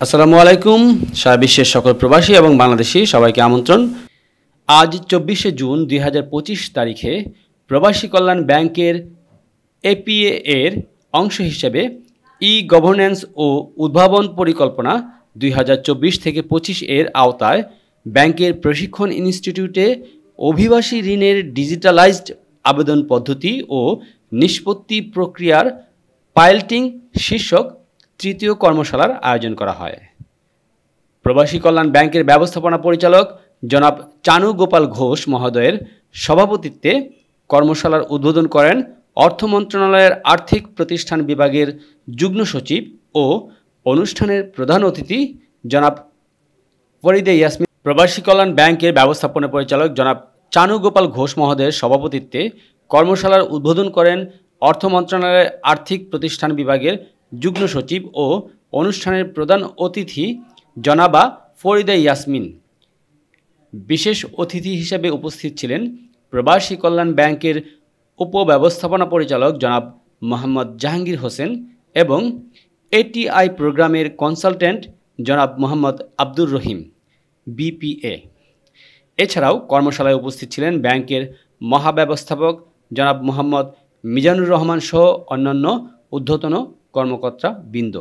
আসসালামু আলাইকুম। সারা বিশ্বের সকল প্রবাসী এবং বাংলাদেশি সবাইকে আমন্ত্রণ। আজ 24শে জুন 2025 তারিখে প্রবাসী কল্যাণ ব্যাংকের এপিএ এর অংশ হিসেবে ই-গভর্নেন্স ও উদ্ভাবন পরিকল্পনা 2024-25 এর আওতায় ব্যাংকের প্রশিক্ষণ ইনস্টিটিউটে অভিবাসী ঋণের ডিজিটালাইজড আবেদন পদ্ধতি ও নিষ্পত্তি প্রক্রিয়ার পাইলটিং শীর্ষক তৃতীয় কর্মশালার আয়োজন করা হয়। প্রবাসী কল্যাণ ব্যাংকের ব্যবস্থাপনা পরিচালক জনাব চানু গোপাল ঘোষ মহোদয়ের সভাপতিত্বে কর্মশালার উদ্বোধন করেন অর্থ মন্ত্রণালয়ের আর্থিক প্রতিষ্ঠান বিভাগের যুগ্ম সচিব ও অনুষ্ঠানের প্রধান অতিথি জনাব ফরিদে ইয়াসমিন। প্রবাসী কল্যাণ ব্যাংকের ব্যবস্থাপনা পরিচালক জনাব চানু গোপাল ঘোষ মহোদয়ের সভাপতিত্বে কর্মশালার উদ্বোধন করেন অর্থ মন্ত্রণালয়ের আর্থিক প্রতিষ্ঠান বিভাগের যুগ্ম সচিব ও অনুষ্ঠানের প্রধান অতিথি জনাবা ফরিদা ইয়াসমিন। বিশেষ অতিথি হিসেবে উপস্থিত ছিলেন প্রবাসী কল্যাণ ব্যাংকের উপব্যবস্থাপনা পরিচালক জনাব মোহাম্মদ জাহাঙ্গীর হোসেন এবং এটিআই প্রোগ্রামের কনসালটেন্ট জনাব মোহাম্মদ আব্দুর রহিম বিপিএ। এছাড়াও কর্মশালায় উপস্থিত ছিলেন ব্যাংকের মহাব্যবস্থাপক জনাব মোহাম্মদ মিজানুর রহমান সহ অন্যান্য ঊর্ধ্বতন কর্মকর্তা বৃন্দ।